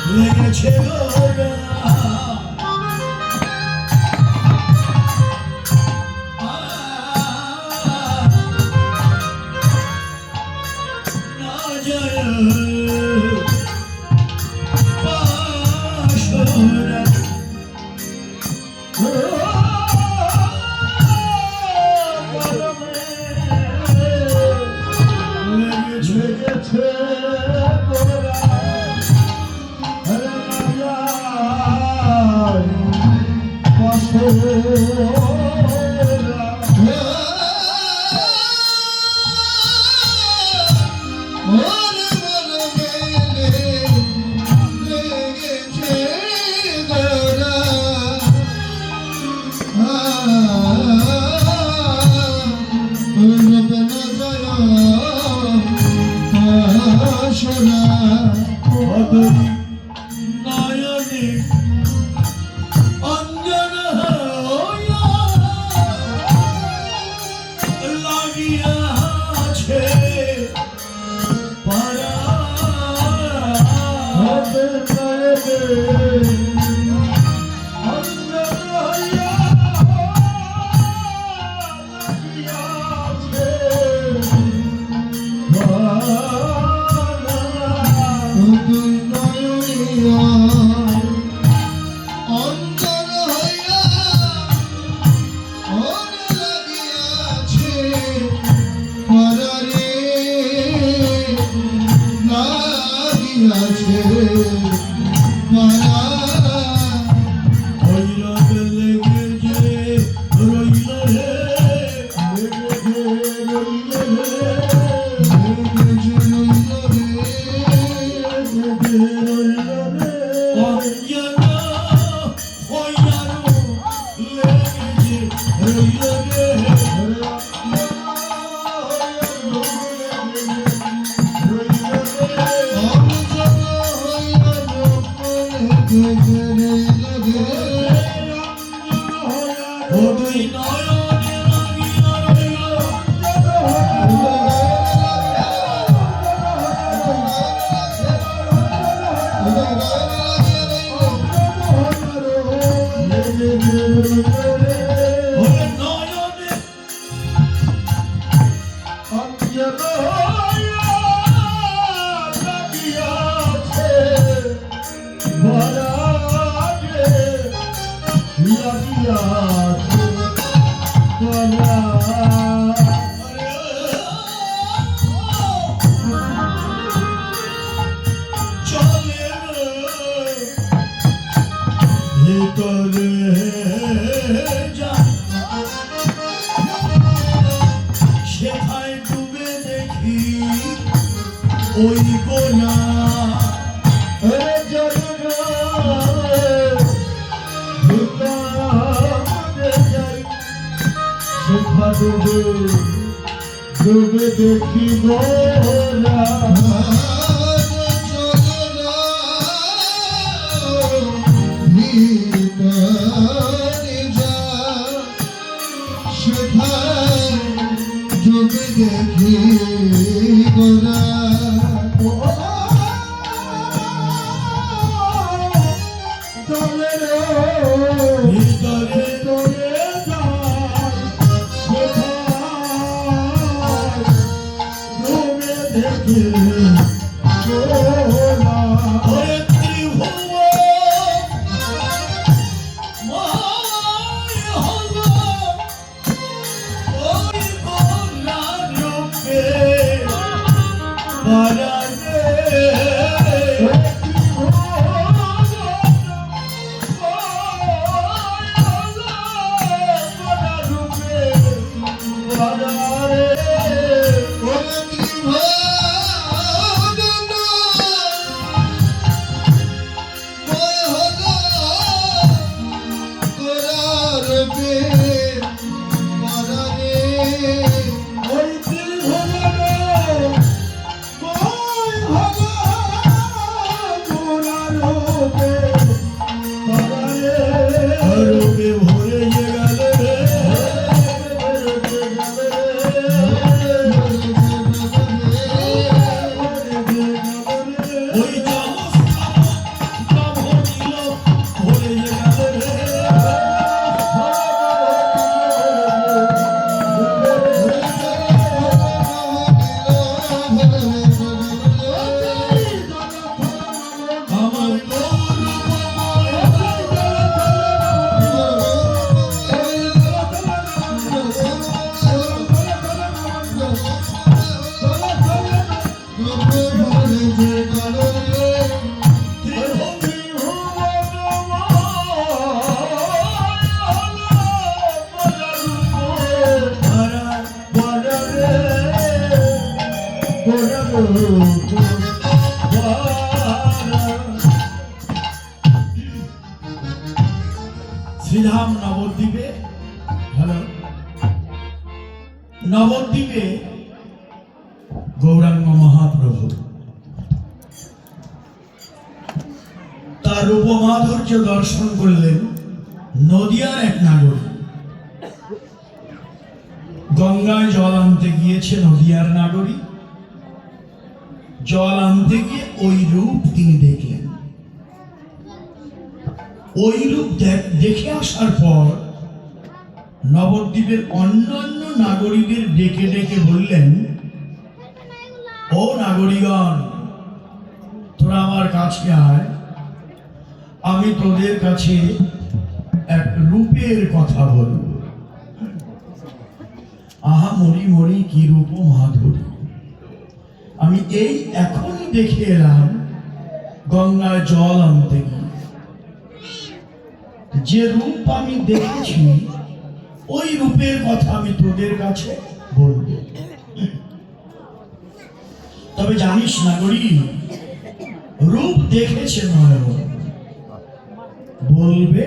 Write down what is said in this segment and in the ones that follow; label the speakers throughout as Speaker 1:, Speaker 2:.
Speaker 1: লেগেছে গোরা না যায় পাশরা লেগেছে গোরা নয়নে অঞ্জন লাগিয়াছে পারা ওই গোনা ডুবে দেখি গোরা ডুবে দেখি গোরা
Speaker 2: শ্রীধাম নবদ্বীপে, হ্যালো, নবদ্বীপে গৌরাঙ্গ মহাপ্রভু তার রূপমাধুর্য দর্শন করলেন। নদিয়ার এক নাগরিক গঙ্গায় জল আনতে গিয়েছে, নদিয়ার নাগরিক জল আনতে গিয়ে ওই রূপ তিনি দেখলেন। ওই রূপ দেখে আসার পর নবদ্বীপের অন্যান্য নাগরিকদের ডেকে ডেকে বললেন, ও নাগরিকগণ, তোরা আমার কাছে আয়, আমি তোদের কাছে এক রূপের কথা বলব। আহা মরি মরি কি রূপ মাধুরী, আমি এই এখনই দেখে এলাম গঙ্গায় জল আনতে গিয়ে। যে রূপ আমি দেখেছি ওই রূপের কথা আমি তোদের কাছে বলবো। তবে জানিস নাগরিক, রূপ দেখেছে নয়ন, বলবে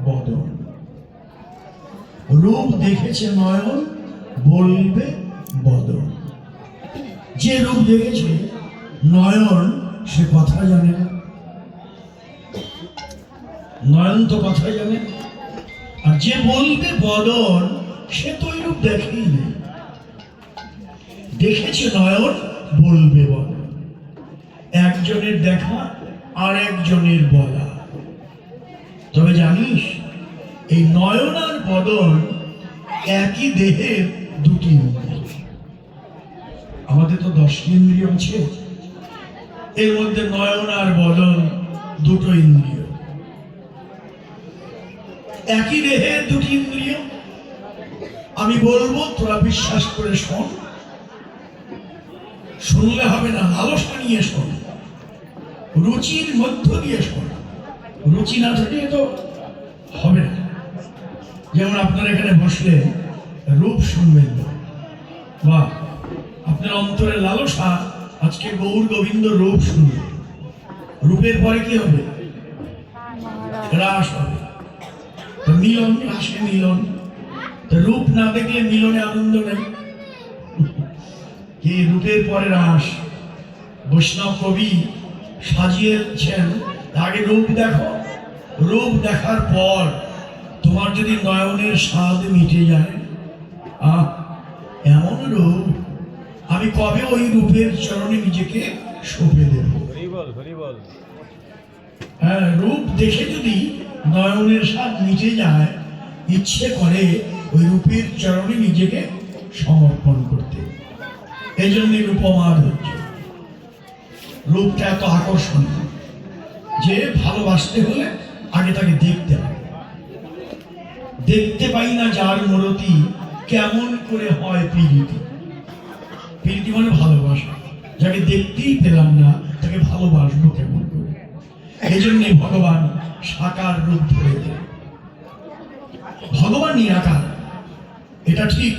Speaker 2: বদন। রূপ দেখেছে নয়ন, বলবে বদন। যে রূপ দেখেছে নয়ন, সে কথা জানে না। নয়ন তো কথা জানে, আর যে বলবে বদন, সে তো ওই রূপ দেখেই নেই। দেখেছে নয়ন, বলবে বদন। একজনের দেখা আর একজনের বলা। তবে জানিস, এই নয়ন আর বদন একই দেহের দুটি ইন্দ্রিয়। আমাদের তো 10 ইন্দ্রিয় আছে, এর মধ্যে নয়ন আর বদন দুটো ইন্দ্রিয়। একই দেহের দুটি ইন্দ্রিয়। আমি বলবো, তোরা বিশ্বাস করে শোন। শুনলে হবে না, লালসা নিয়ে শোন, রুচির মধ্য দিয়ে শোন। রুচি না থাকলে তো হবে না। যেমন আপনারা এখানে বসলে রূপ শুনবেন, বা আপনার অন্তরের লালসা আজকে গৌর গোবিন্দ রূপ শুনবে। রূপের পরে কি হবে? রাস হবে। মিলন, রাসে মিলন। রূপ না দেখলে মিলনে আনন্দ নেই। এই রূপের পরে রাস। বৈষ্ণব কবি সাজিয়েছেন, আগে রূপ দেখো, রূপ দেখার পর তোমার যদি নয়নের স্বাদ মিটে যায়, এমন রূপ, আমি কবে ওই রূপের চরণে নিজেকে সঁপে দেব। হ্যাঁ, রূপ দেখে যদি নয়নের স্বাদ মিটে যায়, ইচ্ছে করে ওই রূপের চরণে নিজেকে সমর্পণ করতে। এই জন্য রূপমাধুর্য। রূপটা এত আকর্ষণীয় যে ভালোবাসতে হলে আগে তাকে দেখতে হবে। দেখতে পাই না যার মূরতি, কেমন করে হয় প্রীতি। প্রীতি মানে ভালোবাসা। যাকে দেখতেই পেলাম না, তাকে ভালোবাসবো কেমন করে? এই জন্য ভগবান সাকার রূপ ধরে দেন। ভগবান নিরাকার, এটা ঠিক,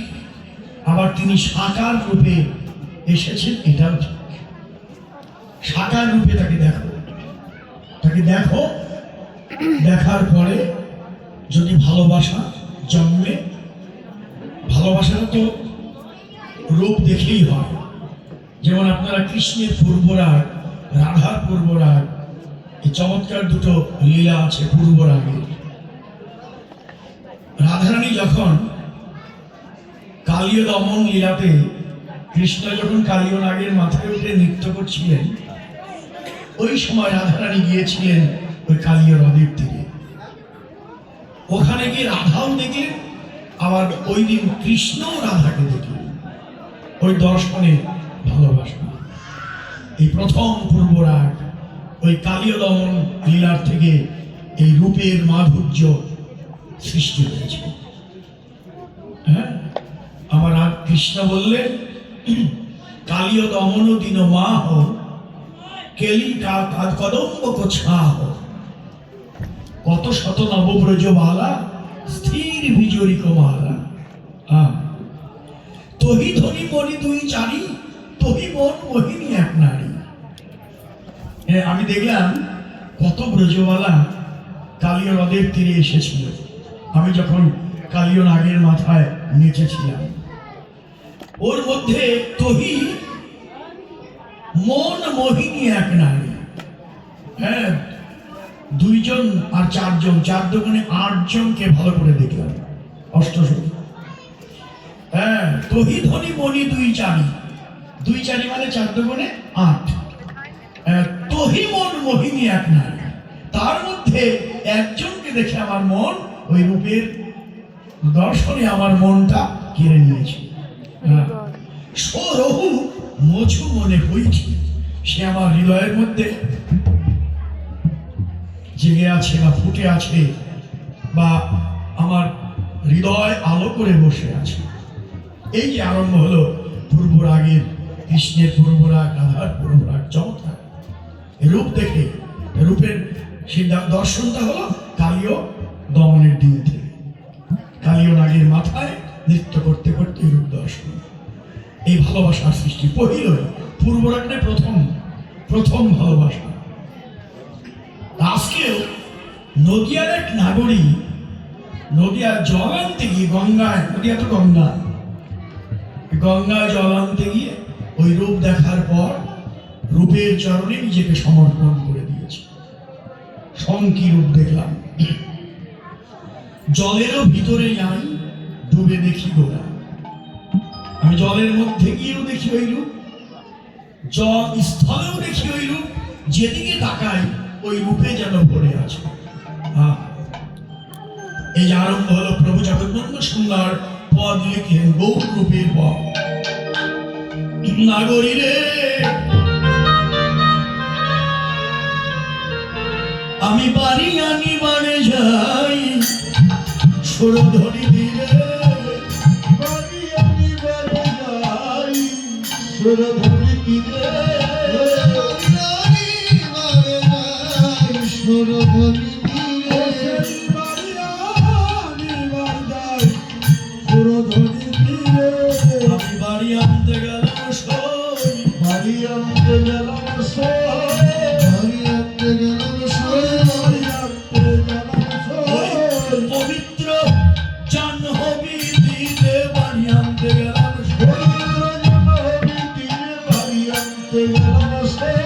Speaker 2: আবার তিনি সাকার রূপে এসেছেন, এটাও ঠিক। সাকার রূপে তাকে দেখো, তাকে দেখো। দেখার পরে যদি ভালোবাসা জন্মে, ভালোবাসাটা তো রূপ দেখেই হয়। যেমন আপনারা কৃষ্ণের পূর্বরাগ, রাধার পূর্বরাগ, এই চমৎকার দুটো লীলা আছে পূর্বরাগে। রাধারানী যখন কালীয় দমন লীলাতে, কৃষ্ণ যখন কালীয় নাগের মাথায় উঠে নৃত্য করছিলেন, ওই সময় রাধারানী গিয়েছিলেন ওই কালীয় হ্রদের তীরে। ওখানে গিয়ে রাধাও দেখলেন, আবার ওই দিন কৃষ্ণও রাধাকে দেখলেন। ওই দর্শনে ভালোবাসা, এই প্রথম পূর্বরাগ, ওই কালীয় দমন লীলার থেকে এই রূপের মাধুর্য সৃষ্টি হয়েছে। হ্যাঁ, আমার কৃষ্ণ বললেন, কালীয় দমন দিন মাহ, কেলি কদম্ব কোছাহ, কত শত নবব্রজবালা, স্থির বিজরিক মালা। তহি ধনী মনি দুই চারি, তহি মন মোহিনী এক নারী। আমি দেখলাম কত ব্রজবালা কালীয় হ্রদের তীরে এসেছিল। আমি যখন কালীয় নাগের মাথায় নেচেছিলাম। ওর মধ্যে তহি মন মোহিনী এক নারী, হ্যাঁ, 2 জন আর 4 জন, 4 দোকানে 8 জনকে ভালো করে দেখলাম, অষ্টসখী। হ্যাঁ, তহি ধনী মণি 2 চারি, 2 চারি মানে 4 দোকানে 8। তহি মন মোহিনী এক নারী, তার মধ্যে একজনকে দেখে আমার মন, ওই রূপের দর্শনে আমার মনটা কেড়ে নিয়েছে। সরহু মছু মনে হইছে, সে আমার হৃদয়ের মধ্যে জেগে আছে বা ফুটে আছে, বা আমার হৃদয় আলো করে বসে আছে। এই যে আরম্ভ হলো পূর্বরাগের, কৃষ্ণের পূর্বরাগ, রাধার পূর্বরাগ, চমৎকার রূপ দেখে। রূপের সেই দর্শনটা হলো কালীয় দমনের দিন থেকে, কালীয় নাগের মাথায় নৃত্য করতে করতে রূপ দর্শন, এই ভালোবাসার সৃষ্টি। পহিল পূর্বরাগটা প্রথম ভালোবাসা। আজকেও নদিয়ার এক নাগরী, নদিয়ার জল আনতে গিয়ে গঙ্গায়, নদিয়া তো গঙ্গায় জল আনতে গিয়ে ওই রূপ দেখার পর রূপের চরণে নিজেকে সমর্পণ করে দিয়েছে। শঙ্কি রূপ দেখলাম, জলেরও ভিতরে যাই, ডুবে দেখি গোড়া। আমি জলের মধ্যে গিয়েও দেখি ওই রূপ, জল স্থলেও দেখি ওই রূপ, যেদিকে তাকাই ওই রূপে যেন ভরে আছে। এই যে আরম্ভ হলো প্রভু জগন্নাথ সুন্দর পদ লিখলেন, গৌর রূপের পদ। নাগরী রে, আমি বাড়ি আনিবারে যাই, সুরধরি দিলে
Speaker 1: বাড়ি আনিবারে যাই, সুরধরি দিলে আনিবারে যাই, সুরধরি দিলে বাড়ি আনিবার যাই, সুরধরি দিলে।
Speaker 2: আমি বাড়ি আনতে গেলাম সই,
Speaker 1: বাড়ি আনতে গেলাম সই, বাড়ি আনতে গেলাম সই, বাড়ি আনতে গেলাম
Speaker 2: ওই
Speaker 1: সই।
Speaker 2: পবিত্র জাহ্নবী দিলে বাড়ি আনতে গেলাম সই।
Speaker 1: বাড়ি আনতে গেলাম সই,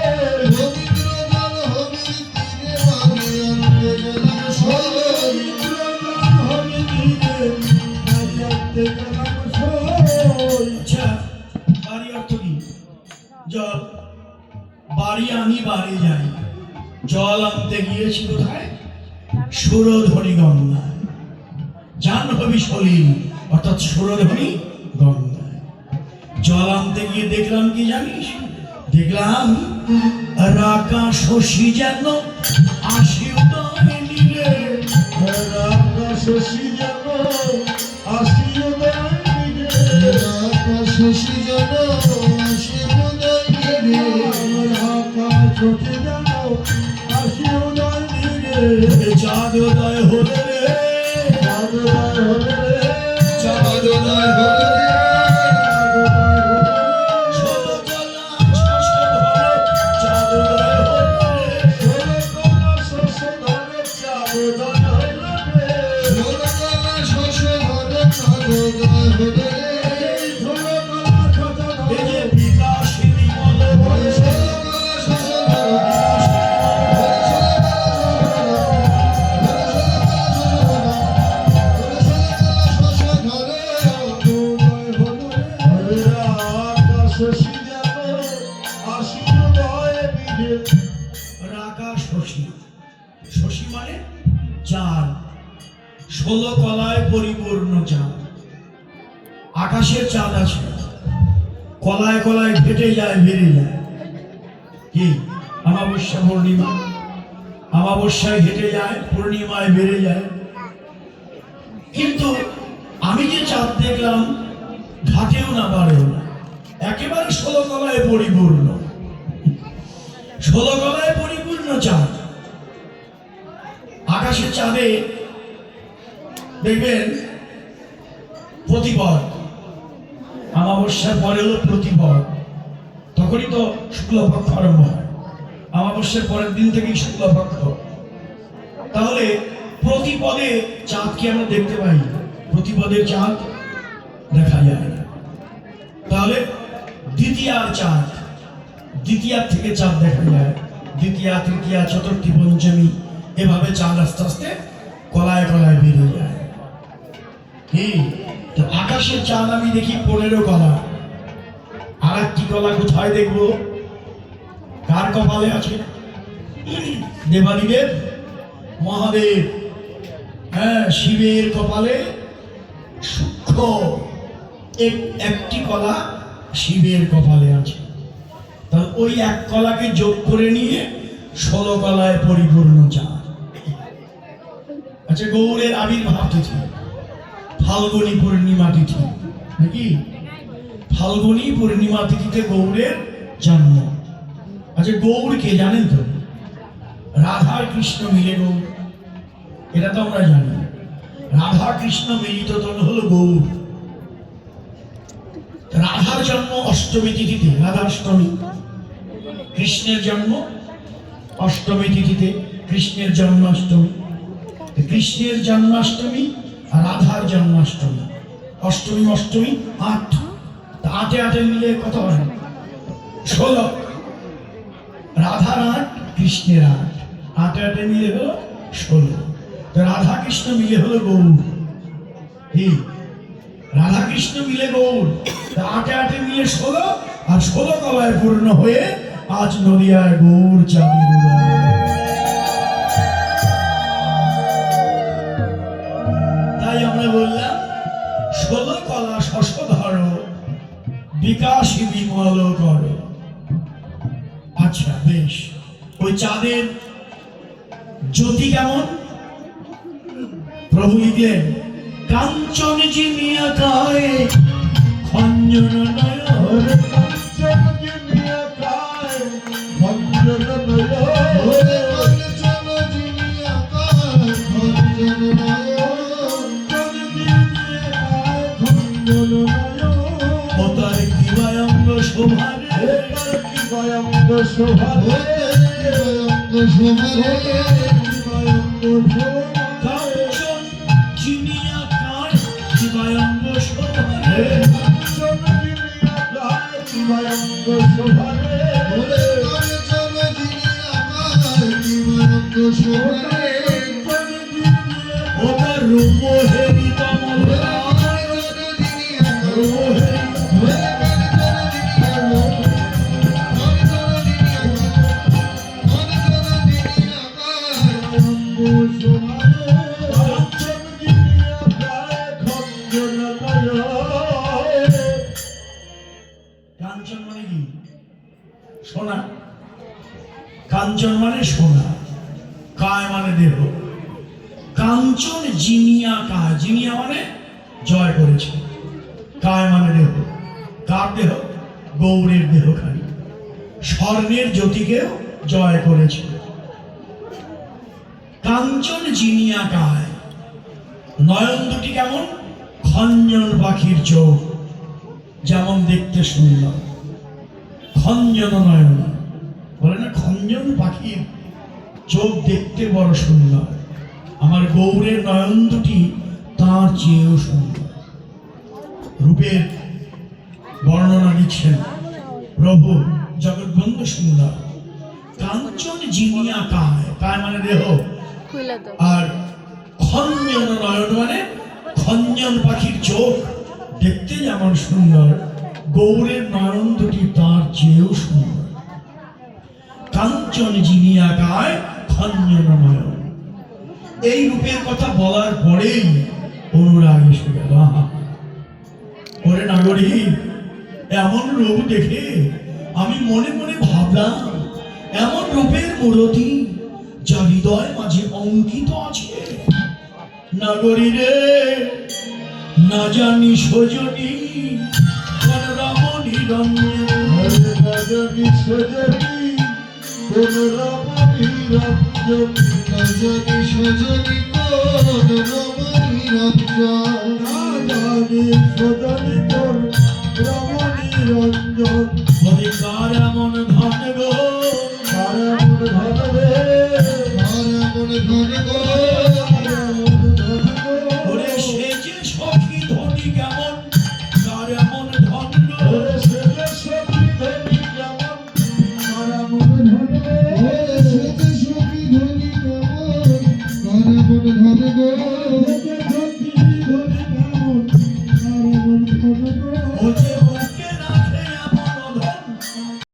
Speaker 1: পবিত্র জাহ্নবীর তীরে বাড়ি আনতে গেলাম সই, পবিত্র জাহ্নবীর তীরে বাড়ি আনতে গেলাম সই।
Speaker 2: আচ্ছা, বাড়ি অর্থ কি? জল। বাড়ি আমি বাড়ি যাই, জল আনতে গিয়েছি কোথায়? সুরধনী গঙ্গায়। জাহ্নবী সলিল অর্থাৎ সুরধনী গঙ্গায় জল আনতে গিয়ে দেখলাম কি জানিস? দেখলাম রাকা শশী যেন আসি উদয় নীলে,
Speaker 1: রাকা শশী যেন আসি উদয় নীলে, রাকা শশী যেন আসি উদয় নীলে, রাকা শশী যেন আসি উদয় নীলে।
Speaker 2: চাঁদ উদয় হলে রে,
Speaker 1: চাঁদ উদয় হলে রে,
Speaker 2: চাঁদ উদয় হলে রে, ষোলো কলা ছশো ধরে চাঁদ উদয় হলে রে,
Speaker 1: ষোলো কলা শস্য ধরে চাঁদ উদয় হলে রে, ষোলো কলা শস্য ধরে চাঁদ উদয় হলে রে, ষোলো কলা শস্য ধরে।
Speaker 2: এই যে বিকাশিনী বলে বলে রাকা শশী, শশী মানে চাঁদ, 16 কলায় পরিপূর্ণ চাঁদ। আকাশের চাঁদ আছে, কলায় কলায় ঘেটে যায়, বেড়ে যায়। কি? অমাবস্যা পূর্ণিমা, অমাবস্যায় ঘেটে যায়, পূর্ণিমায় বেড়ে যায়। কিন্তু আমি যে চাঁদ দেখলাম ঘাটেও না বাড়েও না, একেবারে 16 কলায় পরিপূর্ণ, 16 কলায় পরিপূর্ণ চাঁদ। আকাশের চাঁদে দেখবেন প্রতিপদ, অমাবস্যার পরে হলো প্রতিপদ, তখনই তো শুক্লপক্ষ আরম্ভ হয়। অমাবস্যার পরের দিন থেকেই শুক্লপক্ষ। তাহলে প্রতিপদে চাঁদকে আমরা দেখতে পাই, প্রতিপদের চাঁদ দেখা যায় না। তাহলে দ্বিতীয়ার চাঁদ, দ্বিতীয়ার থেকে চাঁদ দেখা যায়, দ্বিতীয়া, তৃতীয়া, চতুর্থী, পঞ্চমী, এভাবে চাঁদ আস্তে আস্তে কলায় কলায় বেরিয়ে যায়। কি তো আকাশের চাঁদ আমি দেখি 15 কলা। আর একটি কলা কোথায় দেখবো? কার কপালে আছে? দেবাদিদেব মহাদেব, হ্যাঁ, শিবের কপালে সূক্ষ্ম একটি কলা শিবের কপালে আছে। তাহলে ওই এক কলাকে যোগ করে নিয়ে 16 কলায় পরিপূর্ণ চাঁদ। আচ্ছা, গৌরের আবির্ভাব তিথি ফাল্গুনী পূর্ণিমা তিথি, নাকি? ফাল্গুনী পূর্ণিমা তিথিতে গৌরের জন্ম। আচ্ছা, গৌর কে জানেন তো? রাধা কৃষ্ণ মিলে গৌর, এটা তো আমরা জানি। রাধা কৃষ্ণ মিলিত তন হলো গৌর। রাধার জন্ম অষ্টমী তিথিতে, রাধাষ্টমী। কৃষ্ণের জন্ম অষ্টমী তিথিতে, কৃষ্ণের জন্মাষ্টমী। কৃষ্ণের জন্মাষ্টমী আর রাধার জন্মাষ্টমী, অষ্টমী অষ্টমী 8। 8 8 মিলে কত হয়? 16। রাধার 8, কৃষ্ণের 8, 8 8 মিলে হলো 16। তো রাধা কৃষ্ণ মিলে হলো গৌর। রাধা কৃষ্ণ মিলে গৌর। 8 8 মিলে 16, আর 16 কলায় পূর্ণ হয়ে আজ নদিয়ায় গৌর চাঁদের উদয়। তাই আমরা বললাম 16 কলা শশধর বিকাশী বিমল কর। আচ্ছা, বেশ। ওই চাঁদের জ্যোতি কেমন? প্রভু লিখলেন, কাঞ্চন জিনিয়া কায় খঞ্জন নয়ন,
Speaker 1: কাঞ্চন জিনিয়া কায় খঞ্জন নয়ন, কাঞ্চন জিনিয়া কায় খঞ্জন নয়ন, খঞ্জন নয়ন।
Speaker 2: ও তার দিবায়ঙ্গ শোভারে,
Speaker 1: দিবায়ঙ্গ শোভারে, দিবায়ঙ্গ শোভারে, দিবায়ঙ্গ শোভারে।
Speaker 2: কাঞ্চন জিনিয়া কায় দিবায়ঙ্গ শোভারে,
Speaker 1: কাঞ্চন জিনিয়া কায় দিবায়ঙ্গ শোভারে, কাঞ্চন জিনিয়া কায় দিবায়ঙ্গ শোভারে।
Speaker 2: ও তার রূপ হেরি কমল, কাঞ্চন মানে কি? সোনা। কাঞ্চন মানে সোনা, কায় মানে দেহ। কাঞ্চন জিনিয়া কায়, জিনিয়া মানে জয় করেছে, কায় মানে দেহ। কার দেহ? গৌরের দেহখানি। স্বর্ণের জ্যোতিকেও জয় করেছে। কাঞ্চন জিনিয়া কায়। নয়ন দুটি কেমন? খঞ্জন পাখির চোখ, যেমন দেখতে সুন্দর। খঞ্জন নয়ন, বলে না, খঞ্জন পাখির চোখ দেখতে বড় সুন্দর। আমার গৌরের নয়ন দুটি তার চেয়েও সুন্দর। রূপের বর্ণনা দিচ্ছেন প্রভু, জগৎবন্ধু সুন্দর। কাঞ্চন জিনিয়া কায়, কায় মানে দেহ, আর খঞ্জন নয়ন মানে খঞ্জন পাখির চোখ দেখতে যেমন সুন্দর, গৌরের নয়ন দুটি তার চেয়েও সুন্দর। কাঞ্চন জিনিয়া কায় খঞ্জন নয়ন। এই রূপের কথা বলার পরেই অনুরাগ এসে গেল। ওরে নাগরিক, এমন রূপ দেখে আমি মনে মনে ভাবলাম, এমন রূপের মূরতি যা হৃদয় মাঝে অঙ্কিত আছে। নাগরী রে, না জানি সজনী কোন রমণী রঞ্জন,
Speaker 1: রজনী সজনী কোন রমণী রঞ্জন, রজনী সজনী কোন রমণী রঞ্জন, রজনী সজনী কোন রমণী রঞ্জন।
Speaker 2: বলে কার এমন ধন গো,
Speaker 1: কার এমন ধন রে, কার এমন ধন গো, কার মনে ধরে গো